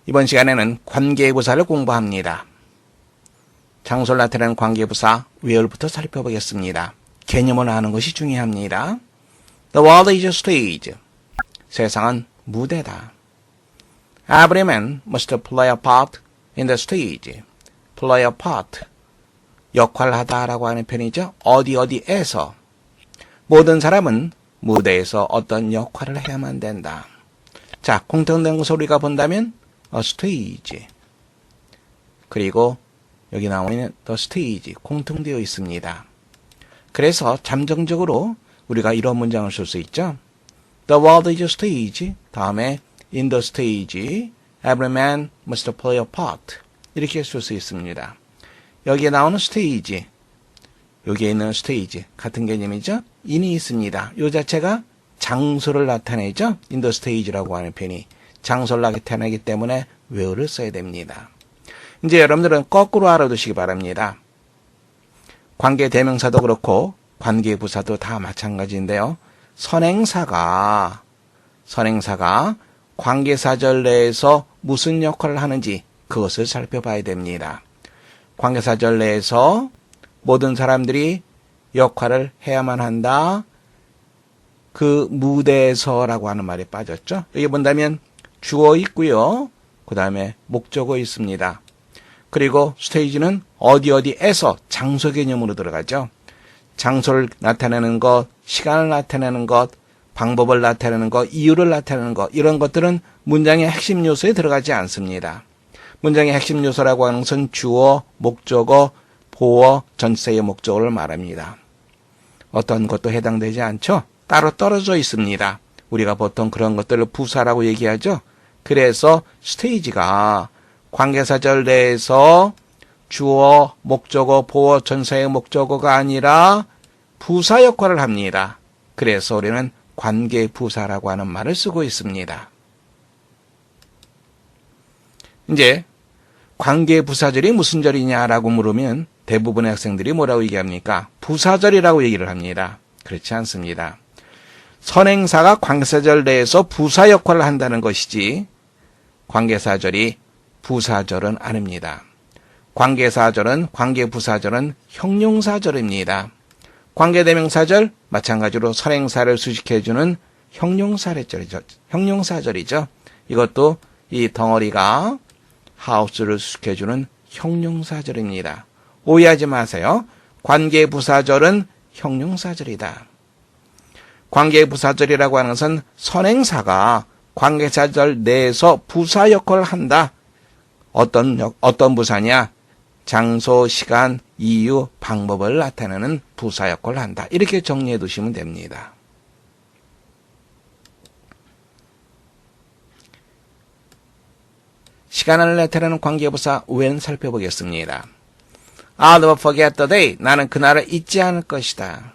이번 시간에는 관계부사를 공부합니다. 장소를 나타내는 관계부사 where부터 살펴보겠습니다. 개념을 아는 것이 중요합니다. The world is a stage. 세상은 무대다. Every man must play a part in the stage. play a part. 역할을 하다라고 하는 편이죠. 어디에서. 모든 사람은 무대에서 어떤 역할을 해야만 된다. 자, 공통된 것을 우리가 본다면 a stage. 그리고 여기 나오는 the stage 공통되어 있습니다. 그래서 잠정적으로 우리가 이런 문장을 쓸 수 있죠. The world is a stage. 다음에 in the stage, every man must play a part. 이렇게 쓸 수 있습니다. 여기에 나오는 stage, 여기에 있는 stage 같은 개념이죠. in이 있습니다. 이 자체가 장소를 나타내죠. in the stage라고 하는 편이 장소를 나타내기 때문에 where를 써야 됩니다. 이제 여러분들은 거꾸로 알아두시기 바랍니다. 관계 대명사도 그렇고 관계 부사도 다 마찬가지인데요. 선행사가 관계사절 내에서 무슨 역할을 하는지 그것을 살펴봐야 됩니다. 관계사절 내에서 모든 사람들이 역할을 해야만 한다. 그 무대에서라고 하는 말이 빠졌죠. 여기 본다면 주어 있고요. 그 다음에 목적어 있습니다. 그리고 스테이지는 어디에서 장소 개념으로 들어가죠. 장소를 나타내는 것, 시간을 나타내는 것, 방법을 나타내는 것, 이유를 나타내는 것, 이런 것들은 문장의 핵심 요소에 들어가지 않습니다. 문장의 핵심 요소라고 하는 것은 주어, 목적어, 보어, 전체의 목적어를 말합니다. 어떤 것도 해당되지 않죠? 따로 떨어져 있습니다. 우리가 보통 그런 것들을 부사라고 얘기하죠. 그래서 스테이지가 관계사절 내에서 주어, 목적어, 보어, 전사의 목적어가 아니라 부사 역할을 합니다. 그래서 우리는 관계부사라고 하는 말을 쓰고 있습니다. 이제 관계부사절이 무슨 절이냐라고 물으면 대부분의 학생들이 뭐라고 얘기합니까? 부사절이라고 얘기를 합니다. 그렇지 않습니다. 선행사가 관계사절 내에서 부사 역할을 한다는 것이지 관계사절이 부사절은 아닙니다. 관계부사절은 형용사절입니다. 관계대명사절 마찬가지로 선행사를 수식해주는 형용사절이죠. 이것도 이 덩어리가 house를 수식해주는 형용사절입니다. 오해하지 마세요. 관계부사절은 형용사절이다. 관계부사절이라고 하는 것은 선행사가 관계사절 내에서 부사 역할을 한다. 어떤 부사냐? 장소, 시간, 이유, 방법을 나타내는 부사 역할을 한다. 이렇게 정리해 두시면 됩니다. 시간을 나타내는 관계부사 when 살펴보겠습니다. I'll never forget the day. 나는 그날을 잊지 않을 것이다.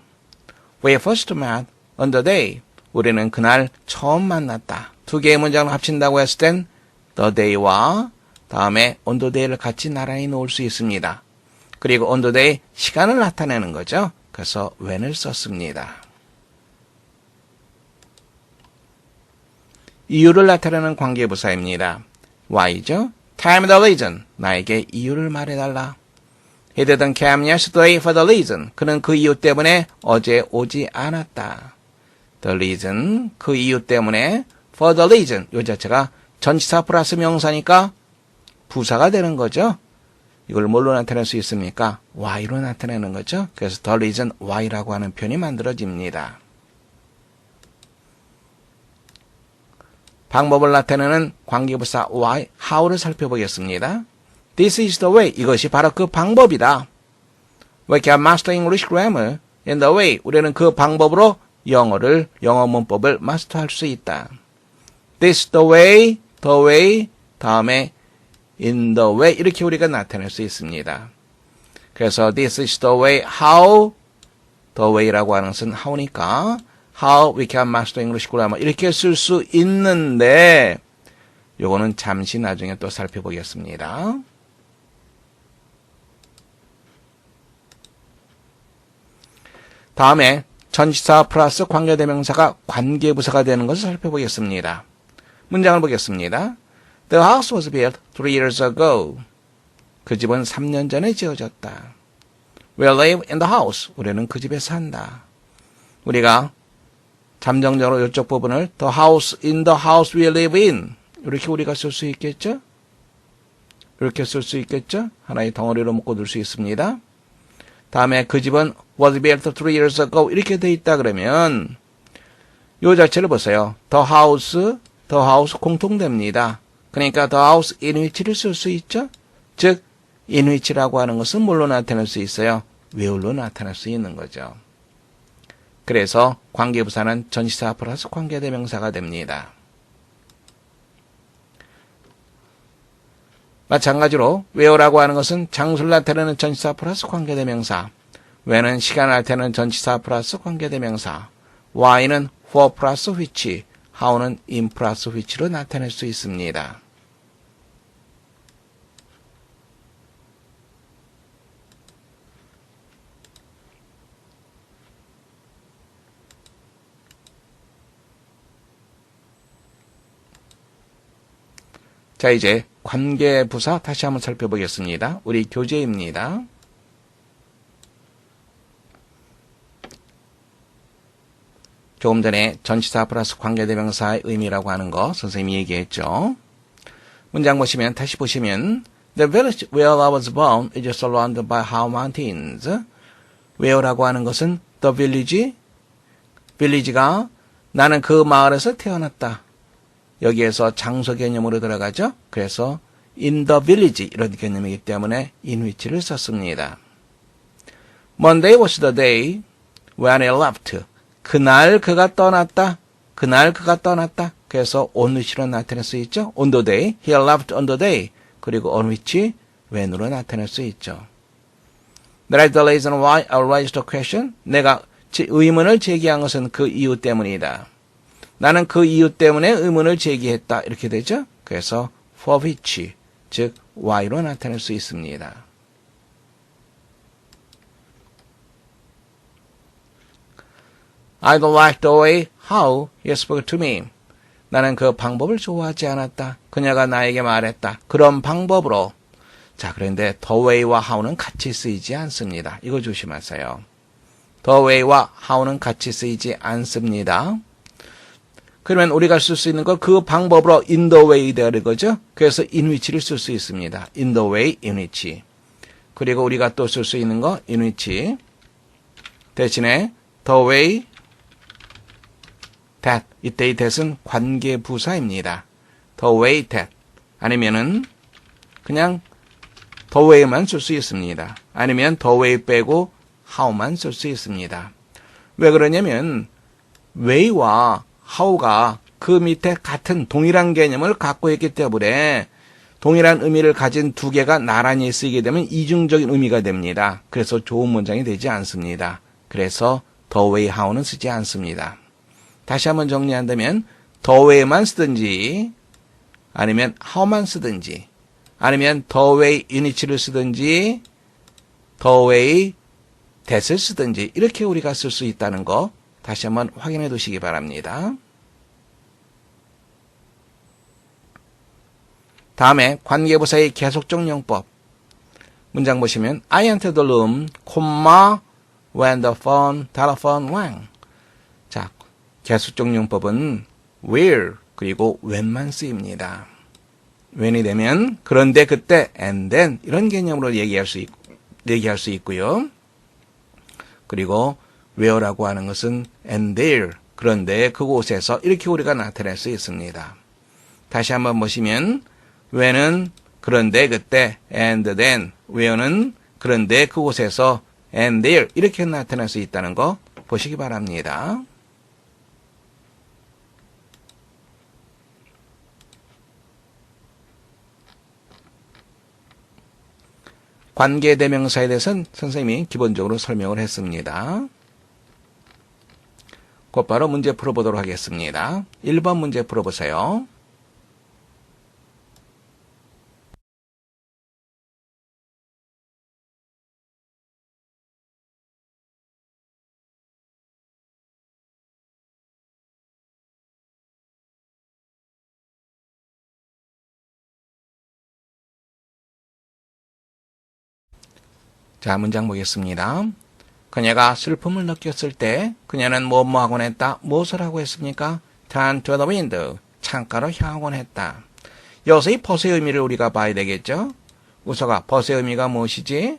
We first met on the day. 우리는 그날 처음 만났다. 두 개의 문장을 합친다고 했을 땐 the day와 다음에 on the day를 같이 나란히 놓을 수 있습니다. 그리고 on the day 시간을 나타내는 거죠. 그래서 when을 썼습니다. 이유를 나타내는 관계부사입니다. why죠? Tell me the reason. 나에게 이유를 말해달라. He didn't come yesterday for the reason. 그는 그 이유 때문에 어제 오지 않았다. The reason, 그 이유 때문에 for the reason. 이 자체가 전치사 플러스 명사니까 부사가 되는 거죠. 이걸 뭘로 나타낼 수 있습니까? why로 나타내는 거죠. 그래서 the reason why라고 하는 표현이 만들어집니다. 방법을 나타내는 관계부사 why, how를 살펴보겠습니다. This is the way. 이것이 바로 그 방법이다. We can master English grammar in the way. 우리는 그 방법으로 영어 문법을 마스터할 수 있다. This the way, 다음에 in the way 이렇게 우리가 나타낼 수 있습니다. 그래서 this is the way, how, the way라고 하는 것은 how니까 how we can master English grammar 이렇게 쓸 수 있는데 요거는 잠시 나중에 또 살펴보겠습니다. 다음에 전치사 플러스 관계대명사가 관계부사가 되는 것을 살펴보겠습니다. 문장을 보겠습니다. The house was built 3 years ago. 그 집은 3년 전에 지어졌다. We live in the house. 우리는 그 집에 산다. 우리가 잠정적으로 이쪽 부분을 the house in the house we live in 이렇게 우리가 쓸 수 있겠죠? 이렇게 쓸 수 있겠죠? 하나의 덩어리로 묶어둘 수 있습니다. 다음에 그 집은 was built 3 years ago 이렇게 돼 있다 그러면 이 자체를 보세요. the house 공통됩니다. 그러니까 the house in which를 쓸 수 있죠? 즉 in which라고 하는 것은 뭘로 나타낼 수 있어요? where로 나타낼 수 있는 거죠. 그래서 관계부사는 전치사 플러스 관계대명사가 됩니다. 마찬가지로 where라고 하는 것은 장소를 나타내는 전치사 플러스 관계대명사, when은 시간을 나타내는 전치사 플러스 관계대명사, why는 for 플러스 which, how는 in 플러스 which로 나타낼 수 있습니다. 자, 이제 관계부사 다시 한번 살펴보겠습니다. 우리 교재입니다. 조금 전에 전치사 플러스 관계대명사의 의미라고 하는 거 선생님이 얘기했죠. 문장 보시면 다시 보시면 The village where I was born is surrounded by high mountains. where라고 하는 것은 the village가 나는 그 마을에서 태어났다. 여기에서 장소 개념으로 들어가죠. 그래서 in the village 이런 개념이기 때문에 in which를 썼습니다. Monday was the day when I left. 그날 그가 떠났다. 그날 그가 떠났다. 그래서 on which로 나타낼 수 있죠. on the day, he left on the day. 그리고 on which, when으로 나타낼 수 있죠. That is the reason why I raised the question. 내가 의문을 제기한 것은 그 이유 때문이다. 나는 그 이유 때문에 의문을 제기했다. 이렇게 되죠. 그래서 for which, 즉 why로 나타낼 수 있습니다. I don't like the way how he spoke to me. 나는 그 방법을 좋아하지 않았다. 그녀가 나에게 말했다. 그런 방법으로. 자, 그런데 the way와 how는 같이 쓰이지 않습니다. 이거 조심하세요. the way와 how는 같이 쓰이지 않습니다. 그러면 우리가 쓸 수 있는 거 그 방법으로 in the way 되는 거죠. 그래서 in which를 쓸 수 있습니다. in the way, in which. 그리고 우리가 또 쓸 수 있는 거 in which 대신에 the way that. 이때의 that은 관계부사입니다. the way that. 아니면은 그냥 the way만 쓸 수 있습니다. 아니면 the way 빼고 how만 쓸 수 있습니다. 왜 그러냐면 way와 how가 그 밑에 같은 동일한 개념을 갖고 있기 때문에 동일한 의미를 가진 두 개가 나란히 쓰이게 되면 이중적인 의미가 됩니다. 그래서 좋은 문장이 되지 않습니다. 그래서 the way how는 쓰지 않습니다. 다시 한번 정리한다면 the way만 쓰든지 아니면 how만 쓰든지 아니면 the way in which를 쓰든지 the way that을 쓰든지 이렇게 우리가 쓸 수 있다는 거 다시 한번 확인해 두시기 바랍니다. 다음에 관계부사의 계속적 용법. 문장 보시면 I entered the room, when the telephone rang. 자, 계속적 용법은 where 그리고 when만 쓰입니다. when이 되면 그런데 그때 and then 이런 개념으로 얘기할 수 있고요. 그리고 where라고 하는 것은 and there 그런데 그곳에서 이렇게 우리가 나타낼 수 있습니다. 다시 한번 보시면 when은 그런데 그때 and then where는 그런데 그곳에서 and there 이렇게 나타낼 수 있다는 거 보시기 바랍니다. 관계대명사에 대해서는 선생님이 기본적으로 설명을 했습니다. 곧바로 문제 풀어보도록 하겠습니다. 1번 문제 풀어보세요. 자, 문장 보겠습니다. 그녀가 슬픔을 느꼈을 때 그녀는 뭐뭐 하곤 했다. 무엇을 하고 했습니까? Turn to the window. 창가로 향하곤 했다. 여기서 이 벗의 의미를 우리가 봐야 되겠죠? 우서가 벗의 의미가 무엇이지?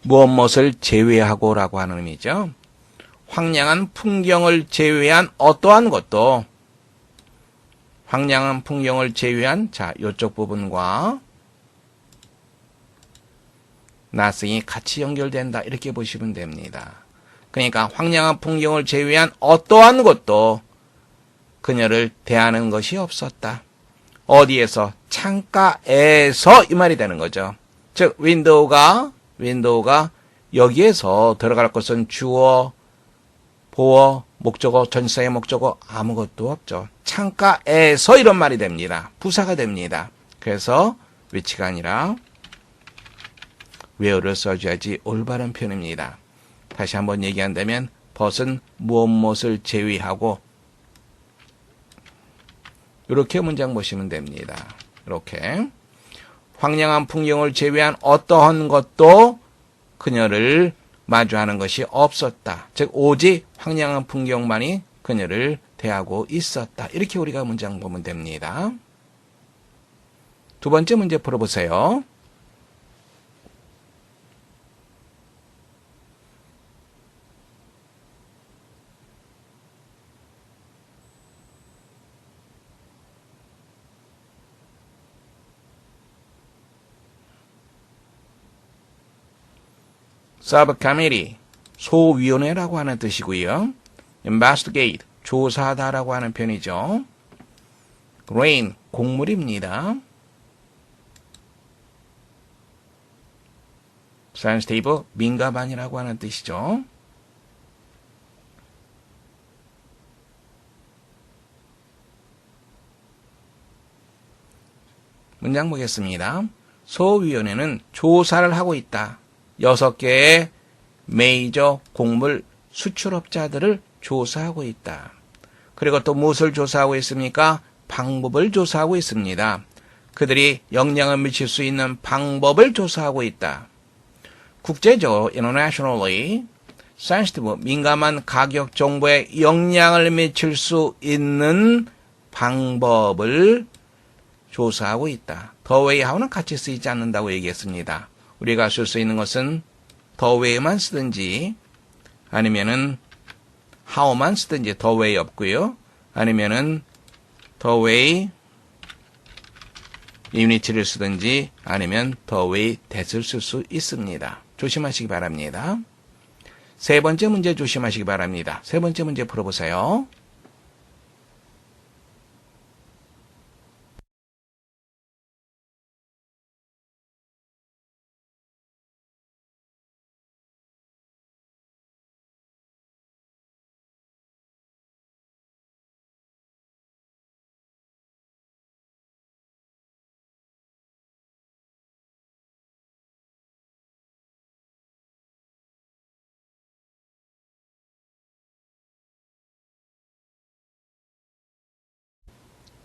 무엇을 제외하고라고 하는 의미죠. 황량한 풍경을 제외한 어떠한 것도 황량한 풍경을 제외한 자, 요쪽 부분과 nothing이 같이 연결된다. 이렇게 보시면 됩니다. 그러니까 황량한 풍경을 제외한 어떠한 것도 그녀를 대하는 것이 없었다. 어디에서? 창가에서 이 말이 되는 거죠. 즉 윈도우가 여기에서 들어갈 것은 주어, 보어, 목적어, 전치사의 목적어 아무것도 없죠. 창가에서 이런 말이 됩니다. 부사가 됩니다. 그래서 which가 아니라 where를 써줘야지 올바른 표현입니다. 다시 한번 얘기한다면 벗은 무엇을 제외하고 이렇게 문장 보시면 됩니다. 이렇게 황량한 풍경을 제외한 어떠한 것도 그녀를 마주하는 것이 없었다. 즉 오직 황량한 풍경만이 그녀를 대하고 있었다. 이렇게 우리가 문장 보면 됩니다. 두 번째 문제 풀어보세요. Subcommittee, 소위원회라고 하는 뜻이고요. Investigate, 조사하다라고 하는 편이죠. Rain, 곡물입니다. Sensitive, 민감한이라고 하는 뜻이죠. 문장 보겠습니다. 소위원회는 조사를 하고 있다. 6개의 메이저 곡물 수출업자들을 조사하고 있다. 그리고 또 무엇을 조사하고 있습니까? 방법을 조사하고 있습니다. 그들이 영향을 미칠 수 있는 방법을 조사하고 있다. 국제적으로 internationally sensitive, 민감한 가격 정보에 영향을 미칠 수 있는 방법을 조사하고 있다. the way하고는 같이 쓰이지 않는다고 얘기했습니다. 우리가 쓸 수 있는 것은 the way만 쓰든지 아니면은 how만 쓰든지 the way 없고요. 아니면은 the way 유니티를 쓰든지 아니면 the way that을 쓸 수 있습니다. 조심하시기 바랍니다. 세 번째 문제 조심하시기 바랍니다. 세 번째 문제 풀어보세요.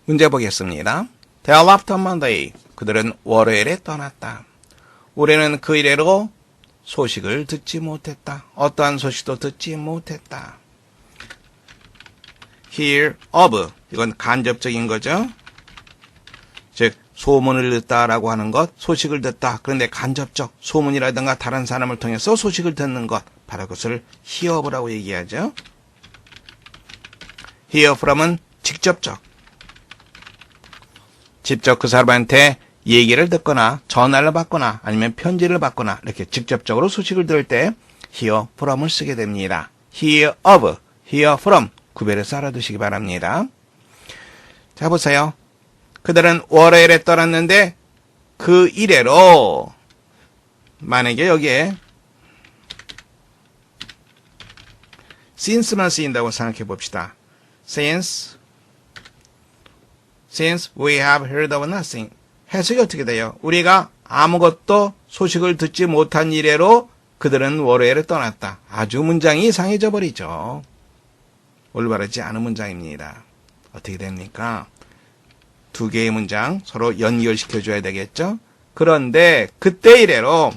문제 보겠습니다. They left on Monday. 그들은 월요일에 떠났다. 우리는 그 이래로 소식을 듣지 못했다. 어떠한 소식도 듣지 못했다. Hear of. 이건 간접적인 거죠. 즉 소문을 듣다라고 하는 것, 소식을 듣다. 그런데 간접적 소문이라든가 다른 사람을 통해서 소식을 듣는 것. 바로 그것을 hear of라고 얘기하죠. hear from은 직접적. 직접 그 사람한테 얘기를 듣거나 전화를 받거나 아니면 편지를 받거나 이렇게 직접적으로 소식을 들을 때 hear from을 쓰게 됩니다. hear of, hear from 구별해서 알아두시기 바랍니다. 자 보세요. 그들은 월요일에 떠났는데 그 이래로 만약에 여기에 since만 쓰인다고 생각해 봅시다. Since we have heard of nothing. 해석이 어떻게 돼요? 우리가 아무것도 소식을 듣지 못한 이래로 그들은 월요일에 떠났다. 아주 문장이 이상해져 버리죠. 올바르지 않은 문장입니다. 어떻게 됩니까? 두 개의 문장 서로 연결시켜줘야 되겠죠? 그런데 그때 이래로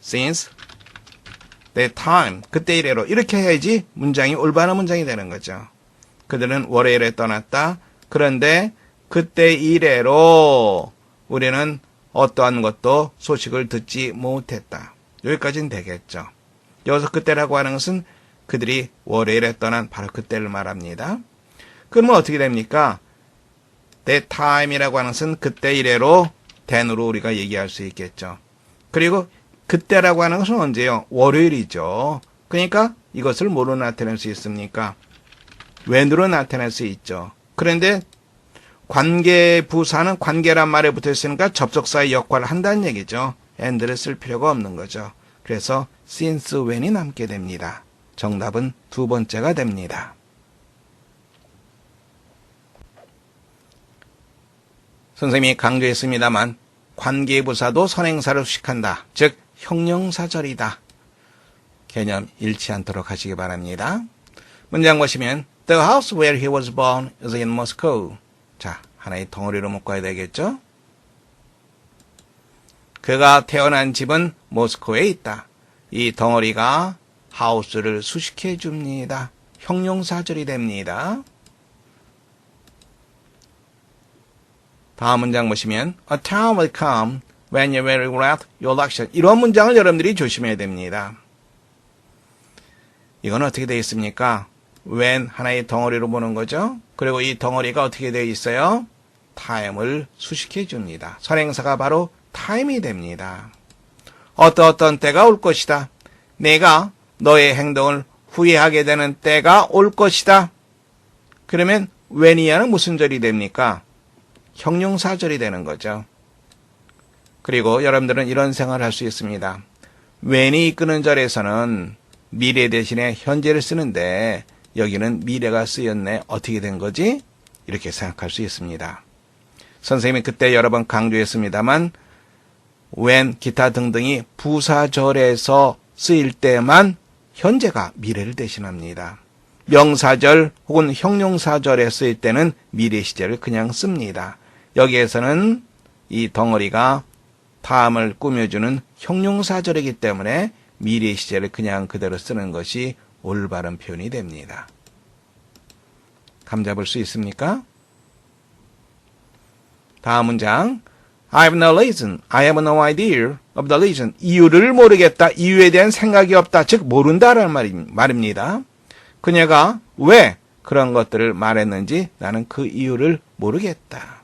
since that time 그때 이래로 이렇게 해야지 문장이 올바른 문장이 되는 거죠. 그들은 월요일에 떠났다. 그런데 그때 이래로 우리는 어떠한 것도 소식을 듣지 못했다. 여기까지는 되겠죠. 여기서 그때라고 하는 것은 그들이 월요일에 떠난 바로 그때를 말합니다. 그러면 어떻게 됩니까? that time이라고 하는 것은 그때 이래로 then으로 우리가 얘기할 수 있겠죠. 그리고 그때라고 하는 것은 언제요? 월요일이죠. 그러니까 이것을 뭐로 나타낼 수 있습니까? when으로 나타낼 수 있죠. 그런데 관계 부사는 관계란 말에 붙어 있으니까 접속사의 역할을 한다는 얘기죠. and를 쓸 필요가 없는 거죠. 그래서 since when이 남게 됩니다. 정답은 두 번째가 됩니다. 선생님이 강조했습니다만 관계부사도 선행사를 수식한다. 즉 형용사절이다. 개념 잃지 않도록 하시기 바랍니다. 문장 보시면 The house where he was born is in Moscow. 자, 하나의 덩어리로 묶어야 되겠죠? 그가 태어난 집은 모스크바에 있다. 이 덩어리가 house를 수식해 줍니다. 형용사절이 됩니다. 다음 문장 보시면 A time will come when you will regret your action. 이런 문장을 여러분들이 조심해야 됩니다. 이건 어떻게 되어 있습니까? when 하나의 덩어리로 보는 거죠. 그리고 이 덩어리가 어떻게 되어 있어요? time을 수식해 줍니다. 선행사가 바로 time이 됩니다. 어떤 때가 올 것이다. 내가 너의 행동을 후회하게 되는 때가 올 것이다. 그러면 when이야는 무슨 절이 됩니까? 형용사절이 되는 거죠. 그리고 여러분들은 이런 생각을 할 수 있습니다. when이 이끄는 절에서는 미래 대신에 현재를 쓰는데 여기는 미래가 쓰였네. 어떻게 된 거지? 이렇게 생각할 수 있습니다. 선생님이 그때 여러 번 강조했습니다만 when, 기타 등등이 부사절에서 쓰일 때만 현재가 미래를 대신합니다. 명사절 혹은 형용사절에 쓰일 때는 미래 시제를 그냥 씁니다. 여기에서는 이 덩어리가 다음을 꾸며주는 형용사절이기 때문에 미래 시제를 그냥 그대로 쓰는 것이 올바른 표현이 됩니다. 감 잡을 수 있습니까? 다음 문장. I have no reason. I have no idea of the reason. 이유를 모르겠다. 이유에 대한 생각이 없다. 즉 모른다라는 말입니다. 그녀가 왜 그런 것들을 말했는지 나는 그 이유를 모르겠다.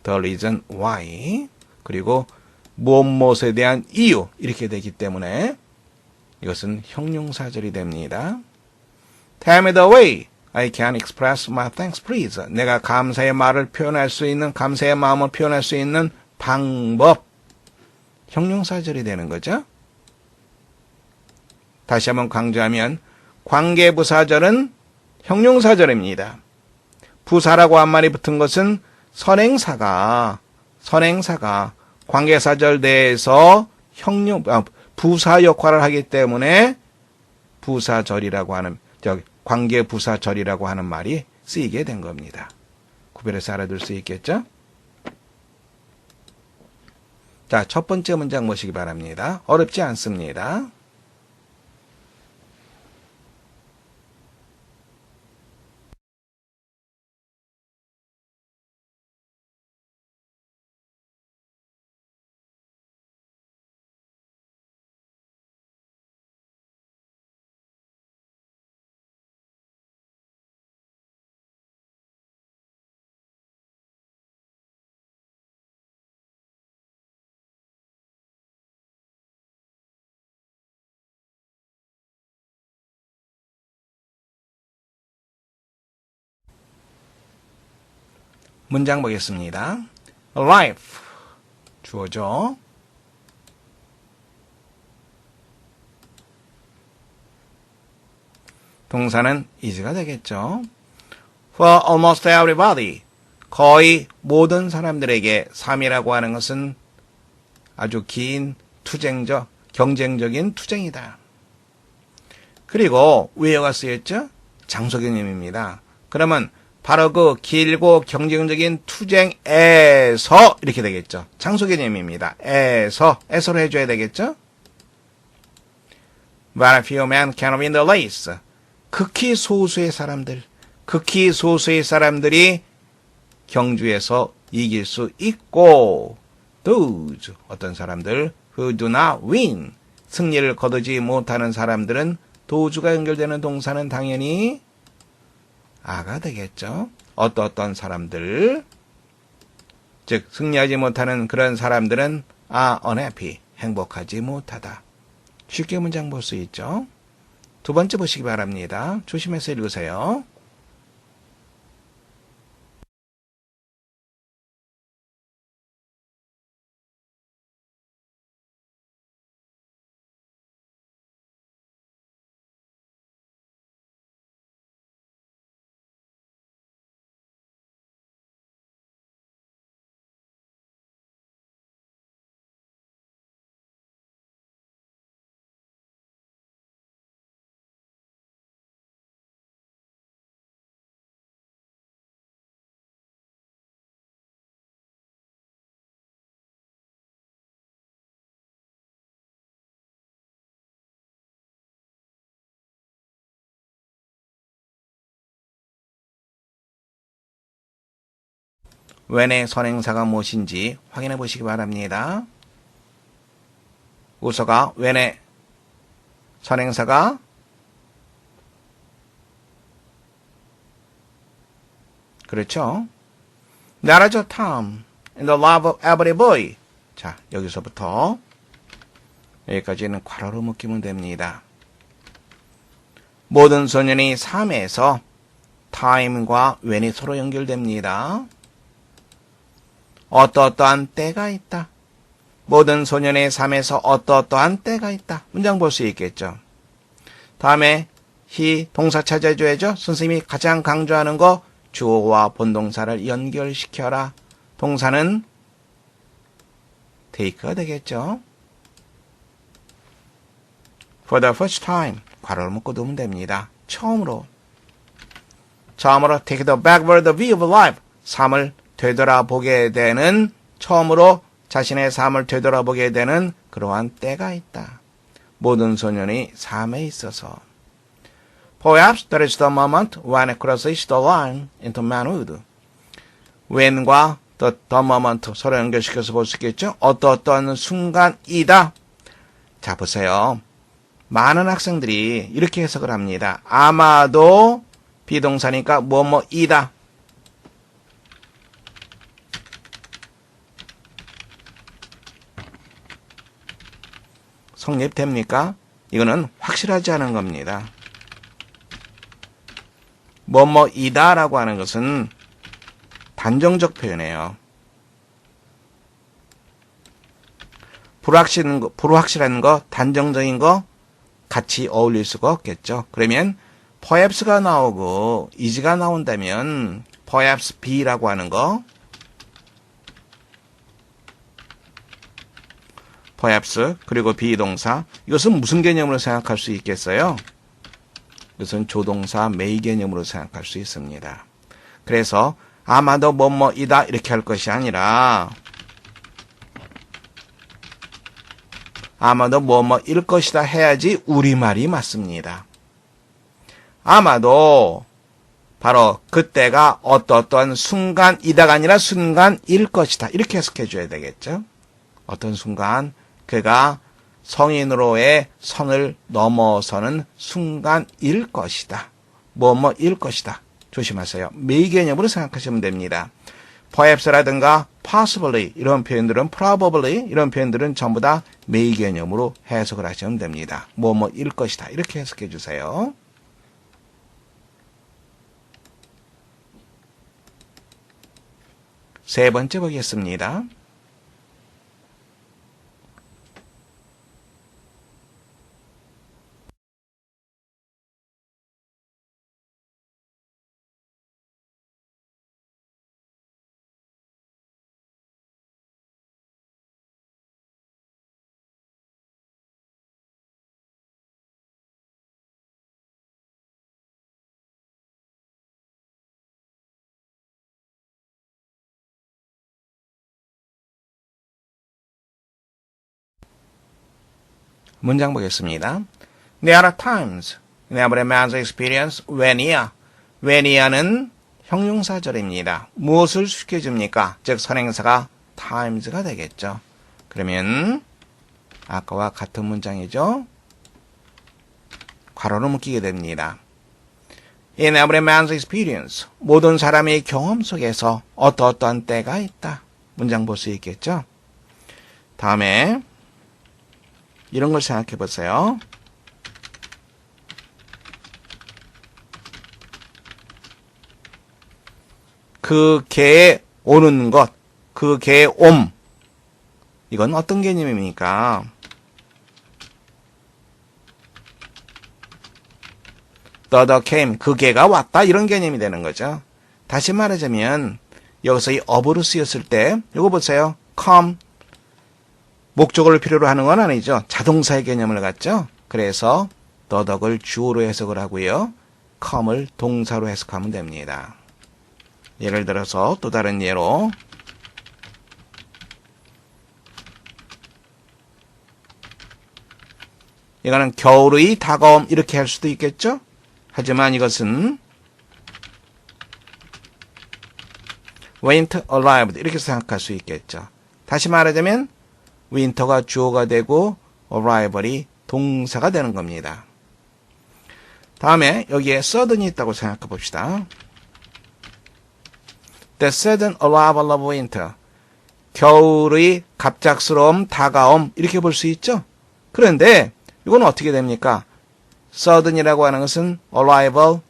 The reason why. 그리고 무엇에 대한 이유 이렇게 되기 때문에 이것은 형용사절이 됩니다. Tell me the way I can express my thanks, please. 내가 감사의 말을 표현할 수 있는, 감사의 마음을 표현할 수 있는 방법. 형용사절이 되는 거죠. 다시 한번 강조하면 관계부사절은 형용사절입니다. 부사라고 한 말이 붙은 것은 선행사가 관계사절 내에서 부사 역할을 하기 때문에 부사절이라고 하는 관계부사절이라고 하는 말이 쓰이게 된 겁니다. 구별해서 알아둘 수 있겠죠? 자, 첫 번째 문장 보시기 바랍니다. 어렵지 않습니다. 문장 보겠습니다. Life 주어죠. 동사는 is가 되겠죠. For almost everybody 거의 모든 사람들에게 삶이라고 하는 것은 아주 긴 투쟁적, 경쟁적인 투쟁이다. 그리고 where가 쓰였죠? 장소 개념입니다. 그러면 바로 그 길고 경쟁적인 투쟁에서 이렇게 되겠죠. 장소 개념입니다. 에서로 해줘야 되겠죠? But a few men can win the race. 극히 소수의 사람들이 경주에서 이길 수 있고, those, 어떤 사람들, who do not win, 승리를 거두지 못하는 사람들은 does가 연결되는 동사는 당연히 아가 되겠죠. 어떤 사람들, 즉 승리하지 못하는 그런 사람들은 are unhappy, 행복하지 못하다. 쉽게 문장 볼 수 있죠. 두 번째 보시기 바랍니다. 조심해서 읽으세요. when의 선행사가 무엇인지 확인해 보시기 바랍니다. 우서가 when의 선행사가 그렇죠. 나라죠. Tom in the love of every boy. 자, 여기서부터 여기까지는 괄호로 묶이면 됩니다. 모든 소년이 삶에서 time과 when이 서로 연결됩니다. 어떠한 때가 있다. 모든 소년의 삶에서 어떠한 때가 있다. 문장 볼 수 있겠죠. 다음에 he 동사 찾아줘야죠. 선생님이 가장 강조하는 거 주어와 본동사를 연결시켜라. 동사는 take가 되겠죠. For the first time 괄호를 묶고 두면 됩니다. 처음으로 take the backward view of life. 삶을 되돌아보게 되는 처음으로 자신의 삶을 되돌아보게 되는 그러한 때가 있다. 모든 소년이 삶에 있어서 Perhaps that is the moment when it crosses the line into manhood. when과 the moment 서로 연결시켜서 볼 수 있겠죠? 어떤 순간이다. 자, 보세요. 많은 학생들이 이렇게 해석을 합니다. 아마도 비동사니까 뭐뭐이다. 성립됩니까? 이거는 확실하지 않은 겁니다. 뭐뭐이다라고 하는 것은 단정적 표현이에요. 불확실한 거, 단정적인 거 같이 어울릴 수가 없겠죠. 그러면 perhaps가 나오고 is가 나온다면 perhaps be라고 하는 거 perhaps 그리고 비동사 이것은 무슨 개념으로 생각할 수 있겠어요? 이것은 조동사 may 개념으로 생각할 수 있습니다. 그래서 아마도 뭐뭐이다 이렇게 할 것이 아니라 아마도 뭐뭐일 것이다 해야지 우리말이 맞습니다. 아마도 바로 그때가 어떠한 순간이다가 아니라 순간일 것이다. 이렇게 해석해 줘야 되겠죠. 어떤 순간 그가 성인으로의 선을 넘어서는 순간일 것이다. 뭐뭐일 것이다. 조심하세요. may 개념으로 생각하시면 됩니다. perhaps라든가 possibly 이런 표현들은 probably 이런 표현들은 전부 다 may 개념으로 해석을 하시면 됩니다. 뭐뭐일 것이다. 이렇게 해석해 주세요. 세 번째 보겠습니다. 문장 보겠습니다. There are times in every man's experience when이야는 형용사절입니다. 무엇을 수식해줍니까? 즉 선행사가 times가 되겠죠. 그러면 아까와 같은 문장이죠. 괄호로 묶이게 됩니다. In every man's experience, 모든 사람의 경험 속에서 어떠한 때가 있다. 문장 볼 수 있겠죠. 다음에 이런 걸 생각해 보세요. 그 개에 오는 것, 그 개에 옴. 이건 어떤 개념입니까? The came, 그 개가 왔다 이런 개념이 되는 거죠. 다시 말하자면 여기서 이 of로 쓰였을 때 이거 보세요. come 목적어를 필요로 하는 건 아니죠. 자동사의 개념을 갖죠. 그래서 더덕을 주어로 해석을 하고요. come을 동사로 해석하면 됩니다. 예를 들어서 또 다른 예로 이거는 겨울의 다가옴 이렇게 할 수도 있겠죠. 하지만 이것은 winter arrived 이렇게 생각할 수 있겠죠. 다시 말하자면 winter가 주어가 되고 arrival이 동사가 되는 겁니다. 다음에 여기에 sudden이 있다고 생각해 봅시다. The sudden arrival of winter. 겨울의 갑작스러움, 다가옴 이렇게 볼 수 있죠. 그런데 이건 어떻게 됩니까? sudden이라고 하는 것은 arrival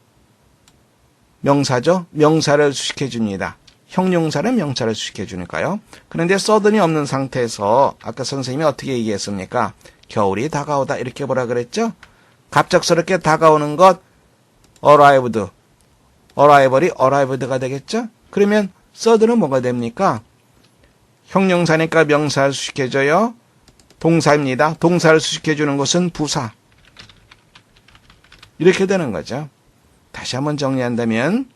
명사죠. 명사를 수식해 줍니다. 형용사는 명사를 수식해 주니까요. 그런데 sudden이 없는 상태에서 아까 선생님이 어떻게 얘기했습니까? 겨울이 다가오다 이렇게 뭐라 그랬죠? 갑작스럽게 다가오는 것 arrived이 arrived가 되겠죠? 그러면 sudden은 뭐가 됩니까? 형용사니까 명사를 수식해줘요. 동사입니다. 동사를 수식해주는 것은 부사. 이렇게 되는 거죠. 다시 한번 정리한다면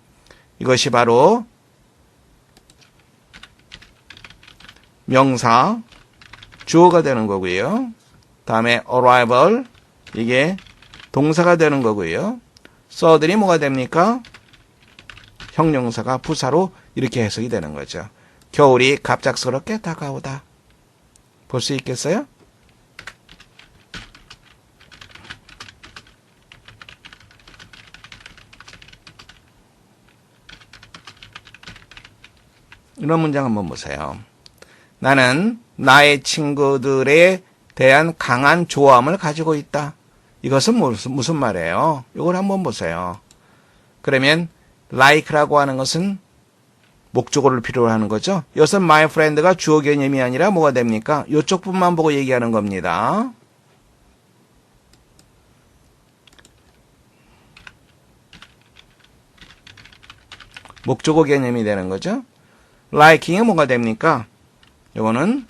이것이 바로 명사, 주어가 되는 거고요. 다음에 arrival, 이게 동사가 되는 거고요. sudden이 뭐가 됩니까? 형용사가 부사로 이렇게 해석이 되는 거죠. 겨울이 갑작스럽게 다가오다. 볼 수 있겠어요? 이런 문장 한번 보세요. 나는 나의 친구들에 대한 강한 좋아함을 가지고 있다. 이것은 무슨 말이에요? 이걸 한번 보세요. 그러면 like라고 하는 것은 목적어를 필요로 하는 거죠. 여기서 my friend가 주어 개념이 아니라 뭐가 됩니까? 이쪽 부분만 보고 얘기하는 겁니다. 목적어 개념이 되는 거죠. liking이 뭐가 됩니까? 이거는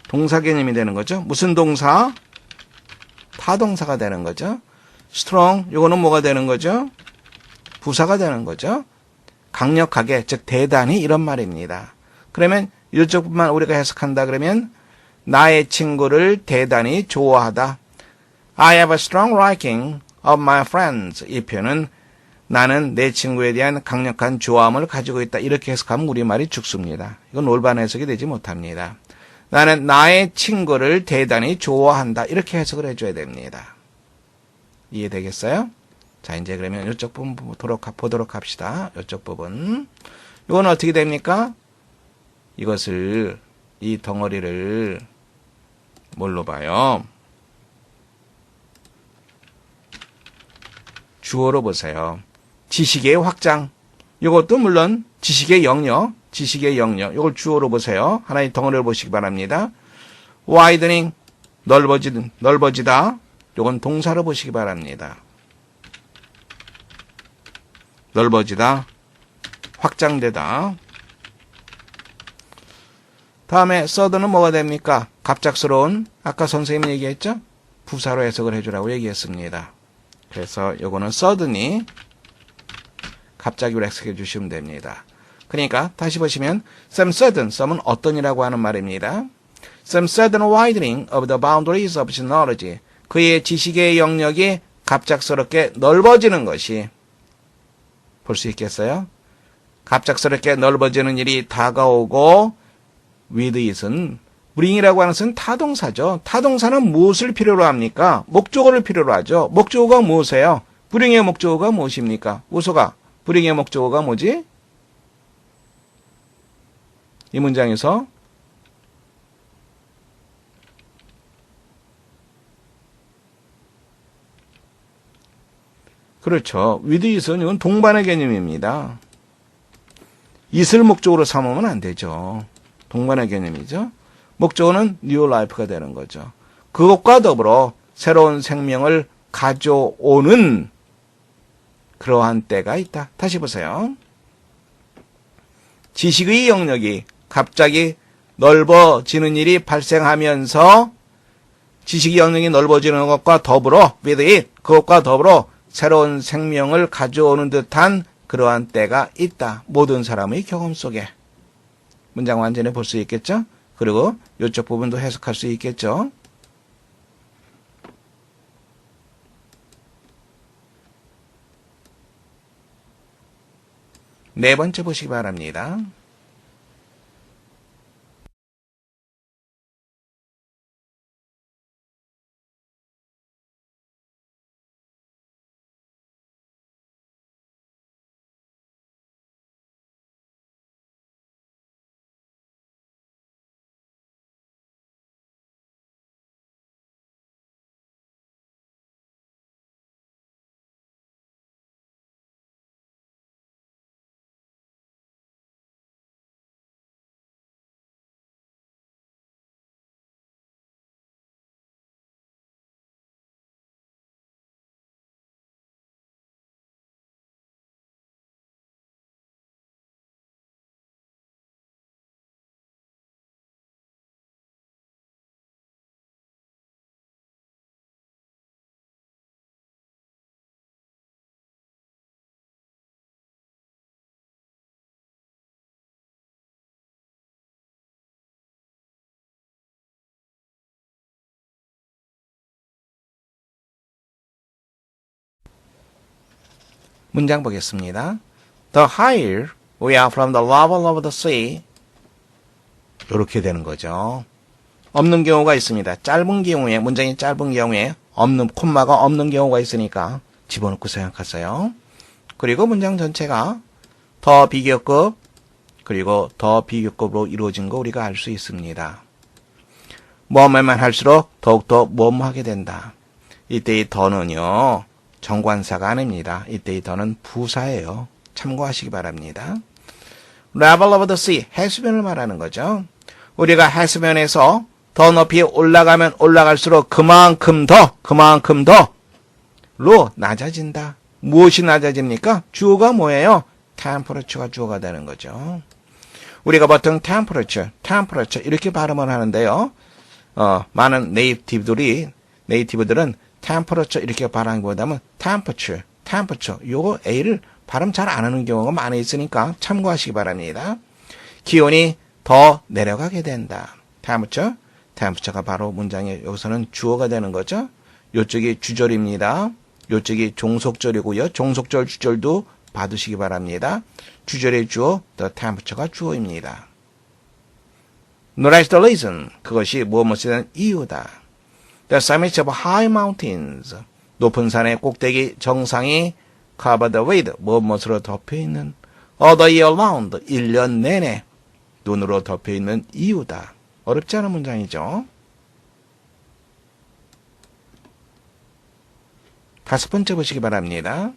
동사 개념이 되는 거죠. 무슨 동사? 타동사가 되는 거죠. strong, 이거는 뭐가 되는 거죠? 부사가 되는 거죠. 강력하게, 즉 대단히 이런 말입니다. 그러면 이쪽만 우리가 해석한다 그러면 나의 친구를 대단히 좋아하다. I have a strong liking of my friends. 이 표현은 나는 내 친구에 대한 강력한 좋아함을 가지고 있다. 이렇게 해석하면 우리말이 죽습니다. 이건 올바른 해석이 되지 못합니다. 나는 나의 친구를 대단히 좋아한다. 이렇게 해석을 해줘야 됩니다. 이해되겠어요? 자, 이제 그러면 이쪽 부분 보도록 합시다. 이쪽 부분. 이건 어떻게 됩니까? 이것을, 이 덩어리를 뭘로 봐요? 주어로 보세요. 지식의 확장. 이것도 물론 지식의 영역, 이걸 주어로 보세요. 하나의 덩어리를 보시기 바랍니다. widening, 넓어지다. 이건 동사로 보시기 바랍니다. 넓어지다, 확장되다. 다음에 sudden은 뭐가 됩니까? 갑작스러운, 아까 선생님이 얘기했죠? 부사로 해석을 해주라고 얘기했습니다. 그래서 요거는 sudden이 갑자기로 해석해 주시면 됩니다. 그러니까 다시 보시면 썸은 어떤이라고 하는 말입니다. some sudden widening of the boundaries of his knowledge. 그의 지식의 영역이 갑작스럽게 넓어지는 것이 볼 수 있겠어요? 갑작스럽게 넓어지는 일이 다가오고 with it은 bring이라고 하는 것은 타동사죠. 타동사는 무엇을 필요로 합니까? 목적어를 필요로 하죠. 목적어가 무엇이에요? bring의 목적어가 무엇입니까? 우소가 bring의 목적어가 뭐지? 이 문장에서 그렇죠. with it은 이건 동반의 개념입니다. it을 목적으로 삼으면 안 되죠. 동반의 개념이죠. 목적어는 new life가 되는 거죠. 그것과 더불어 새로운 생명을 가져오는 그러한 때가 있다. 다시 보세요. 지식의 영역이 갑자기 넓어지는 일이 발생하면서 지식의 영역이 넓어지는 것과 더불어 with it, 그것과 더불어 새로운 생명을 가져오는 듯한 그러한 때가 있다. 모든 사람의 경험 속에. 문장 완전히 볼 수 있겠죠? 그리고 이쪽 부분도 해석할 수 있겠죠? 네 번째 보시기 바랍니다. 문장 보겠습니다. The higher we are from the level of the sea. 이렇게 되는 거죠. 없는 경우가 있습니다. 짧은 경우에, 문장이 짧은 경우에 없는, 콤마가 없는 경우가 있으니까 집어넣고 생각하세요. 그리고 문장 전체가 더 비교급, 그리고 더 비교급으로 이루어진 거 우리가 알 수 있습니다. 뭐뭐만 할수록 더욱더 뭐뭐하게 된다. 이때의 더는요, 정관사가 아닙니다. 이때의 더는 부사예요. 참고하시기 바랍니다. level of the sea, 해수면을 말하는 거죠. 우리가 해수면에서 더 높이 올라가면 올라갈수록 그만큼 더로 낮아진다. 무엇이 낮아집니까? 주어가 뭐예요? temperature가 주어가 되는 거죠. 우리가 보통 temperature 이렇게 발음을 하는데요. 많은 네이티브들은 temperature 이렇게 발음하기보다는 temperature 요거 A를 발음 잘 안 하는 경우가 많이 있으니까 참고하시기 바랍니다. 기온이 더 내려가게 된다. temperature가 바로 문장의 여기서는 주어가 되는 거죠. 요쪽이 주절입니다. 요쪽이 종속절이고요. 종속절 주절도 받으시기 바랍니다. 주절의 주어, the temperature가 주어입니다. Notice the reason. 그것이 무엇에 대한 이유다. The summits of high mountains. 높은 산의 꼭대기 정상이 covered with 무엇으로 덮여있는 all the year round. 1년 내내 눈으로 덮여있는 이유다. 어렵지 않은 문장이죠. 다섯 번째 보시기 바랍니다.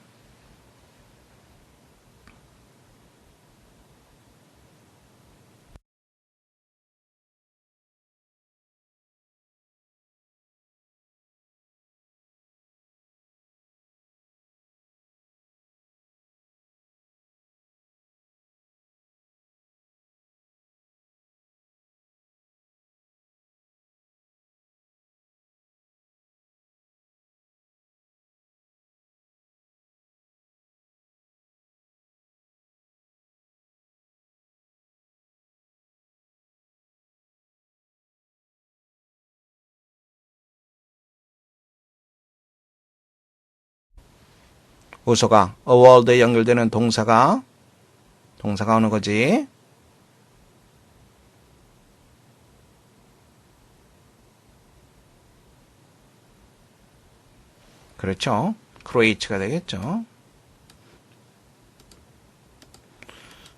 어소가 a world에 연결되는 동사가 오는 거지. 그렇죠. create가 되겠죠.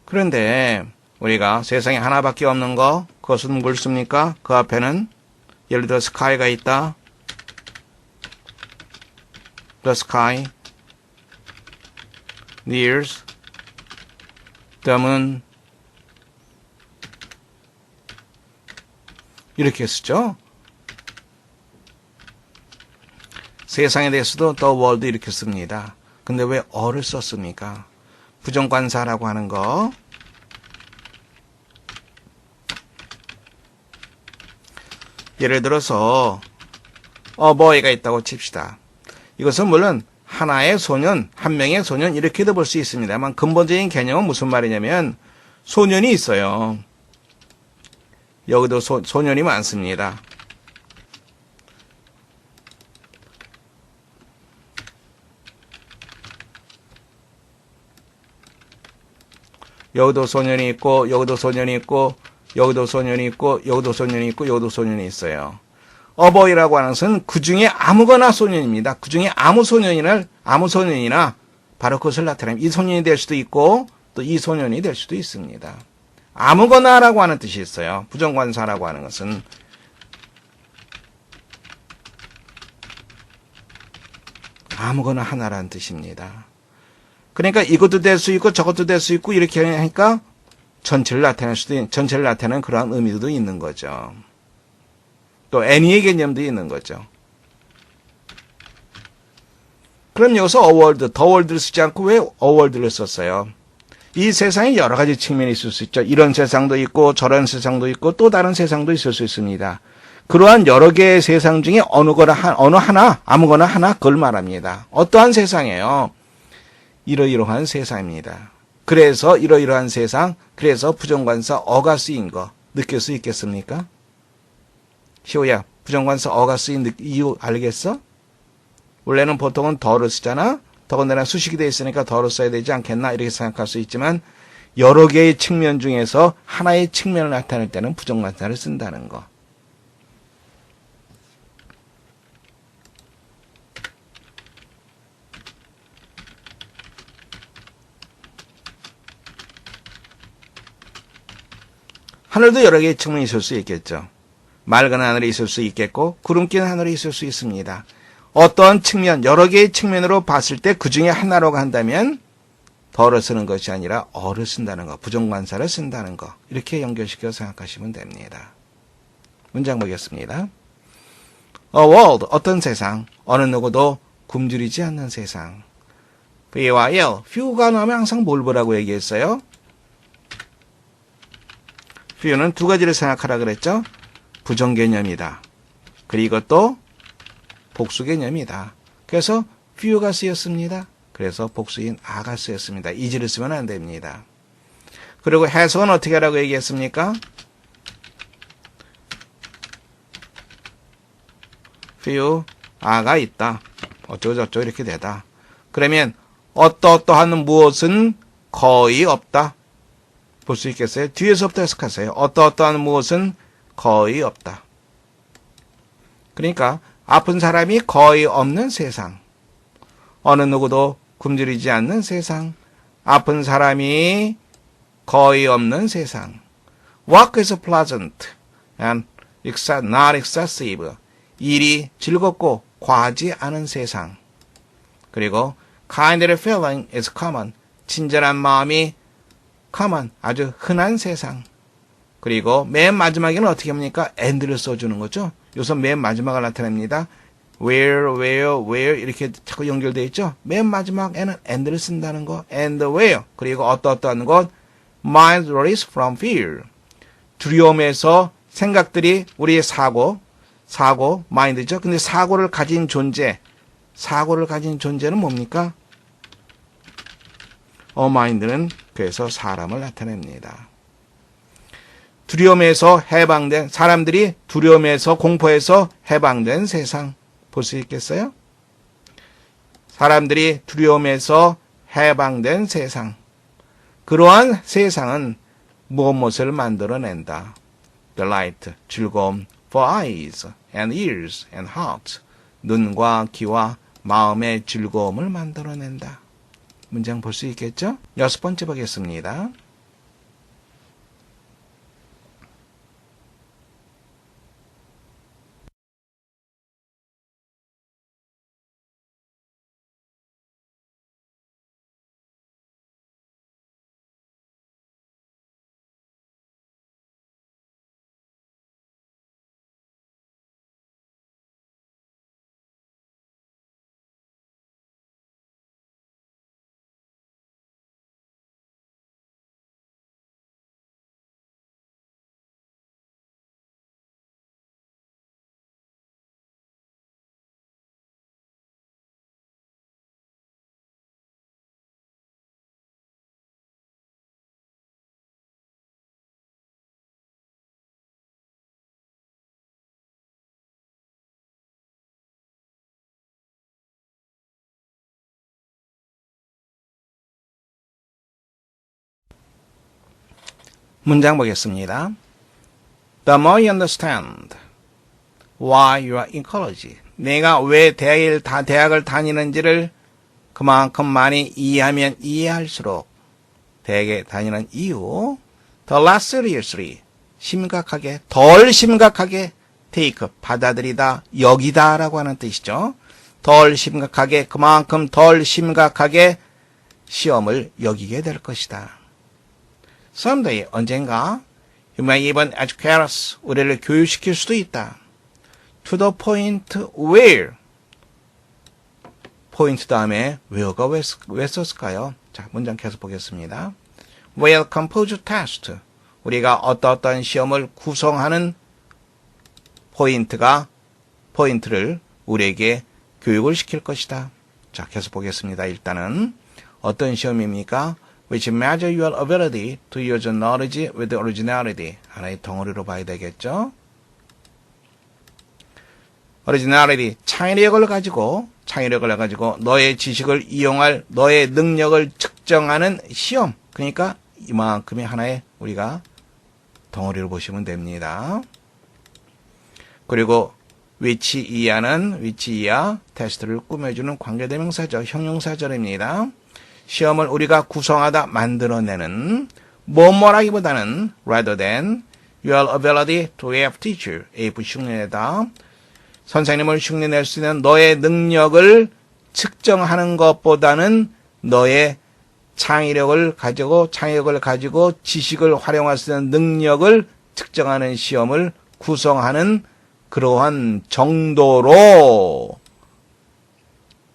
그런데 우리가 세상에 하나밖에 없는 거, 그것은 뭘 씁니까? 그 앞에는 예를 들어 sky가 있다. the sky, the earth, the moon 이렇게 쓰죠. 세상에 대해서도 the world 이렇게 씁니다. 근데 왜 어를 썼습니까? 부정관사라고 하는 거. 예를 들어서 boy가 있다고 칩시다. 이것은 물론 하나의 소년, 한 명의 소년 이렇게도 볼 수 있습니다만 근본적인 개념은 무슨 말이냐면 소년이 있어요. 여기도 소년이 많습니다. 여기도 소년이 있고 여기도 소년이 있고 여기도 소년이 있고 여기도 소년이 있고 여기도 소년이 있어요. 어버이라고 하는 것은 그 중에 아무거나 소년입니다. 그 중에 아무 소년이나 바로 그것을 나타내면 이 소년이 될 수도 있고 또 이 소년이 될 수도 있습니다. 아무거나라고 하는 뜻이 있어요. 부정관사라고 하는 것은 아무거나 하나라는 뜻입니다. 그러니까 이것도 될 수 있고 저것도 될 수 있고 이렇게 하니까 전체를 나타내는 그러한 의미도 있는 거죠. 또 any의 개념도 있는 거죠. 그럼 여기서 a world, the world를 쓰지 않고 왜 a world를 썼어요? 이 세상에 여러 가지 측면이 있을 수 있죠. 이런 세상도 있고 저런 세상도 있고 또 다른 세상도 있을 수 있습니다. 그러한 여러 개의 세상 중에 어느 하나, 아무거나 하나 그걸 말합니다. 어떠한 세상이에요? 이러이러한 세상입니다. 그래서 이러이러한 세상, 그래서 부정관사 어가 쓰인 거 느낄 수 있겠습니까? 시호야, 부정관사 어가 쓰인 이유 알겠어? 원래는 보통은 더를 쓰잖아? 더군다나 수식이 되어 있으니까 더를 써야 되지 않겠나? 이렇게 생각할 수 있지만 여러 개의 측면 중에서 하나의 측면을 나타낼 때는 부정관사를 쓴다는 거. 하늘도 여러 개의 측면이 있을 수 있겠죠. 맑은 하늘이 있을 수 있겠고 구름 낀 하늘이 있을 수 있습니다. 어떠한 측면, 여러 개의 측면으로 봤을 때 그 중에 하나라고 한다면 더를 쓰는 것이 아니라 어를 쓴다는 거, 부정관사를 쓴다는 거 이렇게 연결시켜 생각하시면 됩니다. 문장 보겠습니다. A world, 어떤 세상, 어느 누구도 굶주리지 않는 세상. V와 L, few가 나오면 항상 뭘 보라고 얘기했어요? few는 두 가지를 생각하라 그랬죠? 부정개념이다. 그리고 또 복수개념이다. 그래서 few가 쓰였습니다. 그래서 복수인 a가 쓰였습니다. is를 쓰면 안 됩니다. 그리고 해석은 어떻게 하라고 얘기했습니까? few, a가 있다. 어쩌고저쩌고 이렇게 되다. 그러면 어떠어떠한 무엇은 거의 없다. 볼 수 있겠어요? 뒤에서부터 해석하세요. 어떠어떠한 무엇은 거의 없다. 그러니까 아픈 사람이 거의 없는 세상. 어느 누구도 굶주리지 않는 세상. 아픈 사람이 거의 없는 세상. Work is pleasant and not excessive. 일이 즐겁고 과하지 않은 세상. 그리고 kind feeling is common. 친절한 마음이 common, 아주 흔한 세상. 그리고 맨 마지막에는 어떻게 합니까? and를 써주는 거죠. 여기서 맨 마지막을 나타냅니다. where 이렇게 자꾸 연결되어 있죠. 맨 마지막에는 and를 쓴다는 거. and where. 그리고 어떠어떠한 것. mind release from fear. 두려움에서 생각들이 우리의 사고, mind죠. 근데 사고를 가진 존재는 뭡니까? mind는 그래서 사람을 나타냅니다. 두려움에서 해방된, 사람들이 두려움에서 공포에서 해방된 세상 볼 수 있겠어요? 사람들이 두려움에서 해방된 세상. 그러한 세상은 무엇을 만들어낸다. Delight, 즐거움, for eyes and ears and heart. 눈과 귀와 마음의 즐거움을 만들어낸다. 문장 볼 수 있겠죠? 6번째 보겠습니다. 문장 보겠습니다. The more you understand why you are in college. 내가 왜 대학을 다니는지를 그만큼 많이 이해하면 이해할수록 대학에 다니는 이유, the less seriously, 심각하게, 덜 심각하게 take, 받아들이다, 여기다 라고 하는 뜻이죠. 덜 심각하게, 그만큼 덜 심각하게 시험을 여기게 될 것이다. Someday, 언젠가 you may even educate us, 우리를 교육시킬 수도 있다. To the point where, 포인트 다음에 where가 왜 썼을까요? 자, 문장 계속 보겠습니다. Well composed test, 우리가 어떠한 시험을 구성하는 포인트를 우리에게 교육을 시킬 것이다. 자, 계속 보겠습니다. 일단은 어떤 시험입니까? Which measure your ability to use knowledge with originality. 하나의 덩어리로 봐야 되겠죠? originality, 창의력을 가지고 너의 지식을 이용할 너의 능력을 측정하는 시험. 그러니까 이만큼의 하나의 우리가 덩어리를 보시면 됩니다. 그리고 which 이하 테스트를 꾸며주는 관계대명사죠. 형용사절입니다. 시험을 우리가 구성하다 만들어내는 뭐라기보다는 rather than your ability to have teacher, AF 흉내내다. 선생님을 흉내낼 수 있는 너의 능력을 측정하는 것보다는 너의 창의력을 가지고 지식을 활용할 수 있는 능력을 측정하는 시험을 구성하는 그러한 정도로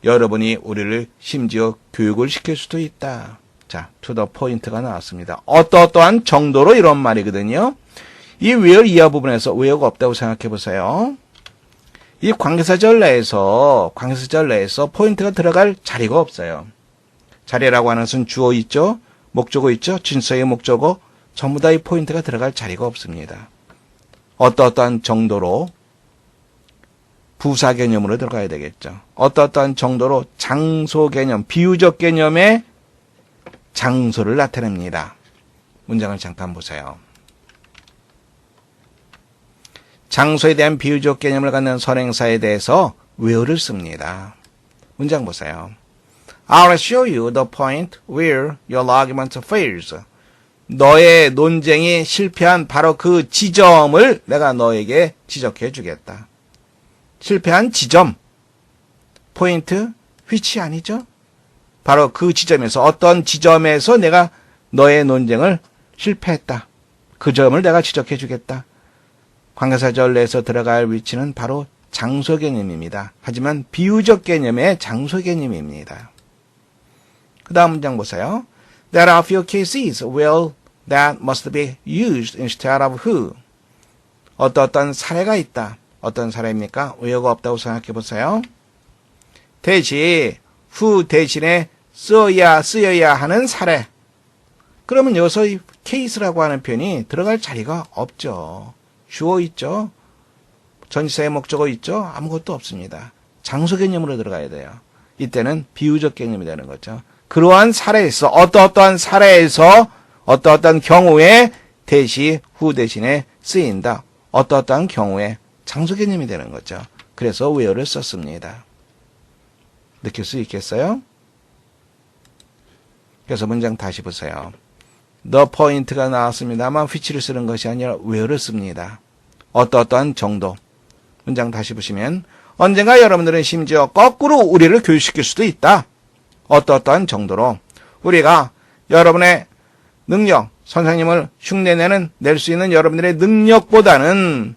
여러분이 우리를 심지어 교육을 시킬 수도 있다. 자, to the point가 나왔습니다. 어떠한 정도로 이런 말이거든요. 이 where 이하 부분에서 where가 없다고 생각해 보세요. 이 관계사절 내에서 포인트가 들어갈 자리가 없어요. 자리라고 하는 것은 주어 있죠, 목적어 있죠, 진서의 목적어 전부 다 이 포인트가 들어갈 자리가 없습니다. 어떠한 정도로 부사 개념으로 들어가야 되겠죠. 어떠한 정도로 장소 개념, 비유적 개념의 장소를 나타냅니다. 문장을 잠깐 보세요. 장소에 대한 비유적 개념을 갖는 선행사에 대해서 where를 씁니다. 문장 보세요. I'll show you the point where your argument fails. 너의 논쟁이 실패한 바로 그 지점을 내가 너에게 지적해 주겠다. 실패한 지점, 포인트, which 아니죠? 바로 그 지점에서, 어떤 지점에서 내가 너의 논쟁을 실패했다. 그 점을 내가 지적해 주겠다. 관계사절 내에서 들어갈 위치는 바로 장소 개념입니다. 하지만 비유적 개념의 장소 개념입니다. 그 다음 문장 보세요. There are few cases where that must be used instead of who. 어떤 사례가 있다. 어떤 사례입니까? where가 없다고 생각해 보세요. 대신 who 대신에 쓰여야 하는 사례. 그러면 여기서 이 case라고 하는 표현이 들어갈 자리가 없죠. 주어 있죠. 전치사의 목적어 있죠. 아무것도 없습니다. 장소 개념으로 들어가야 돼요. 이때는 비유적 개념이 되는 거죠. 그러한 사례에서 어떠어떠한 사례에서 어떠어떠한 경우에 대시 후 대신에 쓰인다. 어떠어떠한 경우에 장소 개념이 되는 거죠. 그래서 where를 썼습니다. 느낄 수 있겠어요? 그래서 문장 다시 보세요. the point가 나왔습니다만 which를 쓰는 것이 아니라 where를 씁니다. 어떠어떠한 정도. 문장 다시 보시면 언젠가 여러분들은 심지어 거꾸로 우리를 교육시킬 수도 있다. 어떠어떠한 정도로 우리가 여러분의 능력, 선생님을 흉내내는 낼 수 있는 여러분들의 능력보다는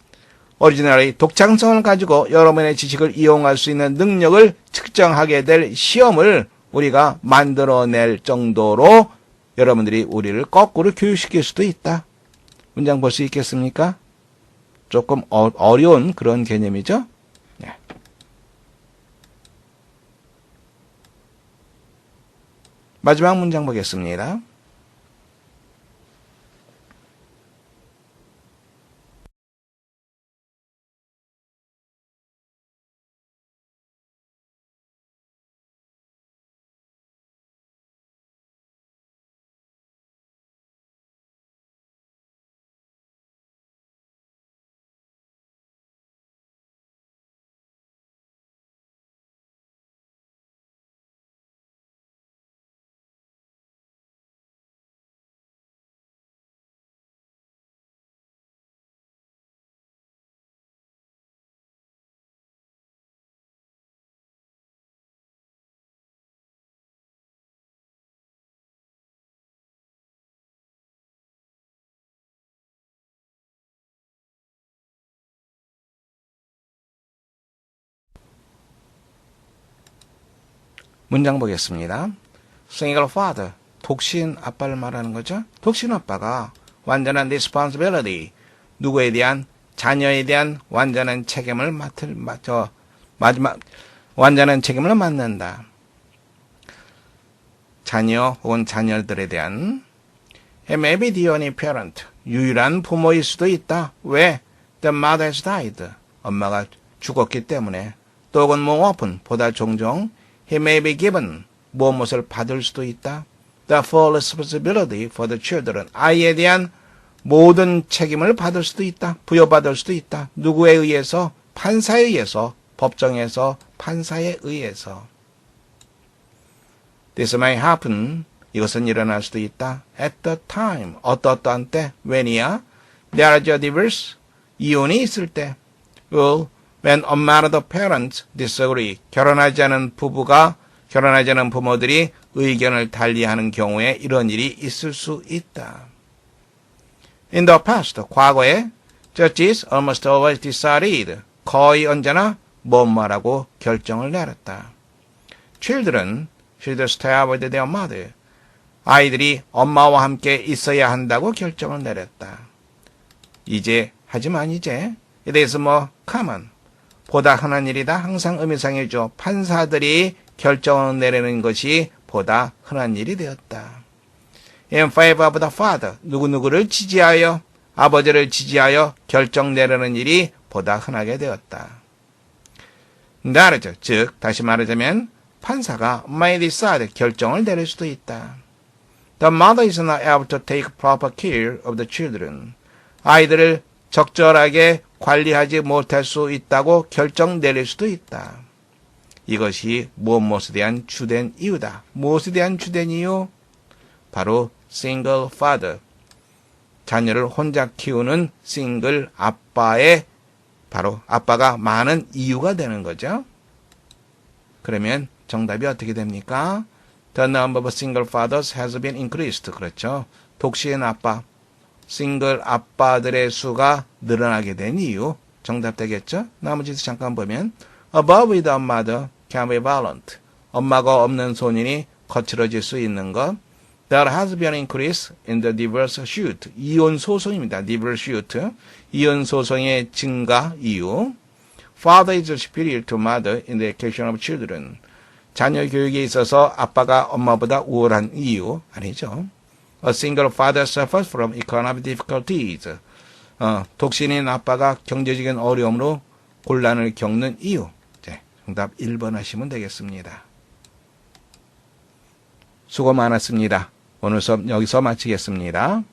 오리지널의 독창성을 가지고 여러분의 지식을 이용할 수 있는 능력을 측정하게 될 시험을 우리가 만들어낼 정도로 여러분들이 우리를 거꾸로 교육시킬 수도 있다. 문장 볼 수 있겠습니까? 조금 어려운 그런 개념이죠. 네. 마지막 문장 보겠습니다. 문장 보겠습니다. Single father, 독신 아빠를 말하는 거죠. 독신 아빠가 완전한 responsibility, 누구에 대한 자녀에 대한 완전한 책임을 완전한 책임을 맡는다. 자녀 혹은 자녀들에 대한 It may be the only parent, 유일한 부모일 수도 있다. 왜? The mother has died, 엄마가 죽었기 때문에. 또 혹은 more often, 보다 종종 He may be given, 무엇을 받을 수도 있다. The full responsibility for the children, 아이에 대한 모든 책임을 받을 수도 있다. 부여받을 수도 있다. 누구에 의해서? 판사에 의해서, 법정에서 판사에 의해서. This may happen, 이것은 일어날 수도 있다. At the time, 어떠한 때, when이야? There is a divorce, 이혼이 있을 때. Well, when a married parents disagree, 결혼하지 않은 부모들이 의견을 달리하는 경우에 이런 일이 있을 수 있다. In the past, 과거에 judges almost always decided, 거의 언제나 뭐뭐라고 결정을 내렸다. Children should stay with their mother, 아이들이 엄마와 함께 있어야 한다고 결정을 내렸다. 하지만 이제 it is more common, 보다 흔한 일이다. 항상 의미상이죠. 판사들이 결정을 내리는 것이 보다 흔한 일이 되었다. In favor of the father, 누구누구를 지지하여, 아버지를 지지하여 결정 내리는 일이 보다 흔하게 되었다. That, 즉 다시 말하자면 판사가 may decide, 결정을 내릴 수도 있다. The mother is not able to take proper care of the children, 아이들을 적절하게 관리하지 못할 수 있다고 결정 내릴 수도 있다. 이것이 무엇에 대한 주된 이유다. 무엇에 대한 주된 이유? 바로 single father, 자녀를 혼자 키우는 싱글 아빠의 바로 아빠가 많은 이유가 되는 거죠. 그러면 정답이 어떻게 됩니까? The number of single fathers has been increased. 그렇죠. 독신 아빠, 싱글 아빠들의 수가 늘어나게 된 이유. 정답 되겠죠? 나머지도 잠깐 보면 above without mother can be violent. 엄마가 없는 소년이 거칠어질 수 있는 것. There has been an increase in the divorce suit. 이혼 소송입니다. divorce suit. 이혼 소송의 증가 이유. Father is superior to mother in the education of children. 자녀 교육에 있어서 아빠가 엄마보다 우월한 이유 아니죠. A single father suffers from economic difficulties. 독신인 아빠가 경제적인 어려움으로 곤란을 겪는 이유. 네, 정답 1번 하시면 되겠습니다. 수고 많았습니다. 오늘 수업 여기서 마치겠습니다.